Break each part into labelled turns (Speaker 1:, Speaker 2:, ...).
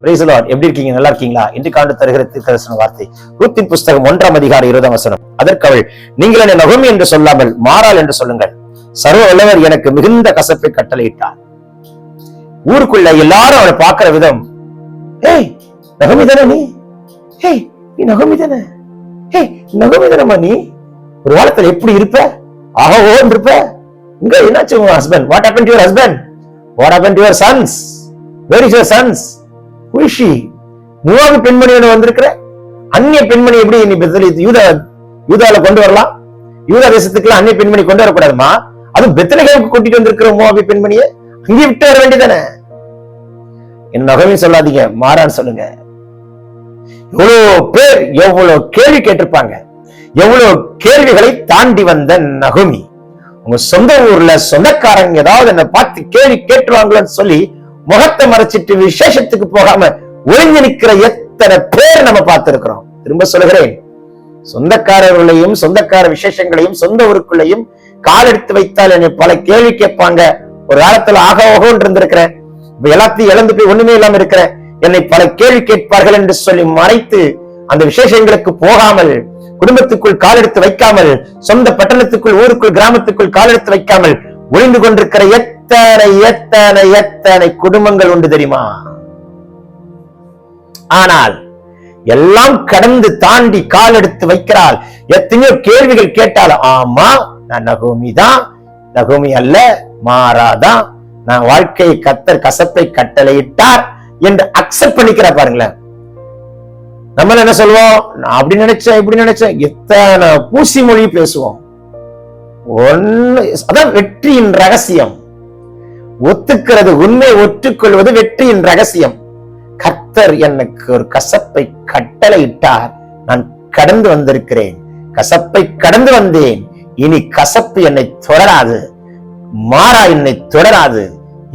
Speaker 1: Praise the Lord. எப்படி இருக்கீங்க? நல்லா இருக்கீங்களா? இன்றைக்கு ஆண்டு தருகிற தீர்க்கதரிசன வார்த்தை ரூத்தின் புஸ்தகம் 1ஆம் அதிகாரம் 20ஆம் வசனம். அதற்கு அவள், நீங்கள் என்னை நகோமி என்று சொல்லாமல் மாறாள் என்று சொல்லுங்கள். சர்வ வல்லவர் எனக்கு மிகுந்த கசப்பை கட்டளையிட்டார். ஊருக்குள்ள எல்லாரும் அவளை பார்க்கிற விதம், ஏய் நகோமி தானே நீ? ஏய் நீ நகோமி தானே? ஏய் நகோமி தானம்மா நீ? ஒரு காலத்துல எப்படி இருப்ப? ஆஹோன்னு இருப்ப. இங்க என்னாச்சு உங்க husband? What happen to your husband? What happen to your sons? Where is your sons? Who is she? மூவாவது பெண்மணியோட வந்திருக்கிற அந்நிய பெண்மணி எப்படி நீ யூதால கொண்டு வரலாம்? யூதா தேசத்துக்குள்ள அந்நிய பெண்மணி கொண்டு வரக்கூடாதுமா. அதுவும் பெத்லகேமுக்கு கூட்டிட்டு வந்திருக்கிற மூவாபி பெண்மணியை அங்கே விட்டு வர வேண்டியதானே? என் நகமே சொல்லாதீங்க, மாறான்னு சொல்லுங்க. எவ்வளவு பேர் எவ்வளவு கேள்வி கேட்டிருப்பாங்க. எவ்வளவு கேள்விகளை தாண்டி வந்த நகோமி. உங்க சொந்த ஊர்ல சொந்தக்காரங்க ஏதாவது என்ன பார்த்து கேள்வி கேட்டுருவாங்களோன்னு சொல்லி முகத்தை மறைச்சிட்டு விசேஷத்துக்கு போகாம ஒளிஞ்சு நிற்கிற எத்தனை பேர் நம்ம பார்த்திருக்கிறோம். திரும்ப சொல்லுகிறேன், சொந்தக்காரர்களையும் சொந்தக்கார விசேஷங்களையும் சொந்த ஊருக்குள்ளையும் கால் எடுத்து வைத்தால் என்னை பல கேள்வி கேட்பாங்க. ஒரு காலத்துல ஓகோன்னு இருந்திருக்கிறேன், இப்ப எல்லாத்தையும் இழந்து போய் ஒண்ணுமே இல்லாம இருக்கிறேன், என்னை பல கேள்வி கேட்பார்கள் என்று சொல்லி மறைத்து அந்த விசேஷங்களுக்கு போகாமல், குடும்பத்துக்குள் கால் எடுத்து வைக்காமல், சொந்த பட்டணத்துக்குள் ஊருக்குள் கிராமத்துக்குள் கால் எடுத்து வைக்காமல் ஒளிந்து கொண்டிருக்கிற எத்தனை எத்தனை எத்தனை குடும்பங்கள் உண்டு தெரியுமா? ஆனால் எல்லாம் கடந்து தாண்டி கால் எடுத்து வைக்கிறாள். எத்தனையோ கேள்விகள் கேட்டாலும், ஆமா நான் நகோமி தான், நகோமி அல்ல மாறாதான், நான் வாழ்க்கையை கர்த்தர் கசப்பை கட்டளையிட்டார் என்று அக்செப்ட் பண்ணிக்கிற பாருங்களேன். நம்ம என்ன சொல்லுவோம்? நான் அப்படி நினைச்சேன் இப்படி நினைச்சேன், எத்தனை பூசி மொழி பேசுவோம். அதான் வெற்றியின் ரகசியம். ஒத்துக்கிறது, உண்மை ஒற்றுக்கொள்வது வெற்றியின் ரகசியம். கர்த்தர் எனக்கு ஒரு கசப்பை கட்டளையிட்டார், நான் கடந்து வந்திருக்கிறேன், கசப்பை கடந்து வந்தேன், இனி கசப்பு என்னை தொடராது, மாறா என்னை தொடராது,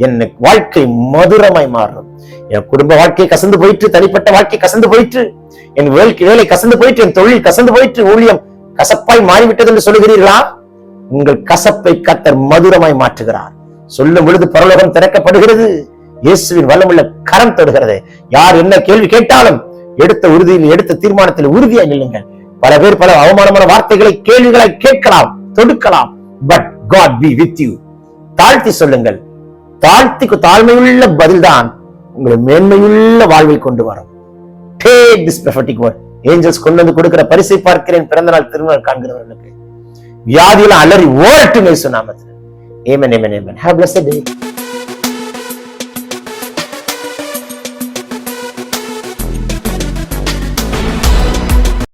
Speaker 1: என் வாழ்க்கை மதுரமாய் மாறும். என் குடும்ப வாழ்க்கை கசந்து போயிற்று, தனிப்பட்ட வாழ்க்கை கசந்து போயிற்று, என் வேலை கசந்து போயிற்று, என் தொழில் கசந்து போயிற்று, ஊழியம் கசப்பாய் மாறிவிட்டது என்று சொல்லுகிறீர்களா? உங்கள் கசப்பை கர்த்தர் மதுரமாய் மாற்றுகிறார். சொல்லும் பொழுது பரலோகம் திறக்கப்படுகிறது, இயேசுவின் வல்லமுள்ள கரம் தொடுகிறது. யார் என்ன கேள்வி கேட்டாலும் எடுத்த உறுதியில், எடுத்த தீர்மானத்தில் உறுதியாக நில்லுங்கள். பல பேர் பல அவமானமான வார்த்தைகளை, கேள்விகளை கேட்கலாம், தொடுக்கலாம், but God be with you. தாழ்த்தி சொல்லுங்கள். தாழ்மையுள்ள பதில்தான் உங்களை மேன்மையுள்ள வாழ்வை கொண்டு வரும். Take this prophetic word. Angels கொண்டு வந்து கொடுக்கிற பரிசை பார்க்கிறேன். பிறந்த நாள் திருநாள் காண்கிறவர்களுக்கு வியாதியில அலறி ஓரட்டும் இயேசு நாமத்தில். Amen, amen, amen. Have a blessed day.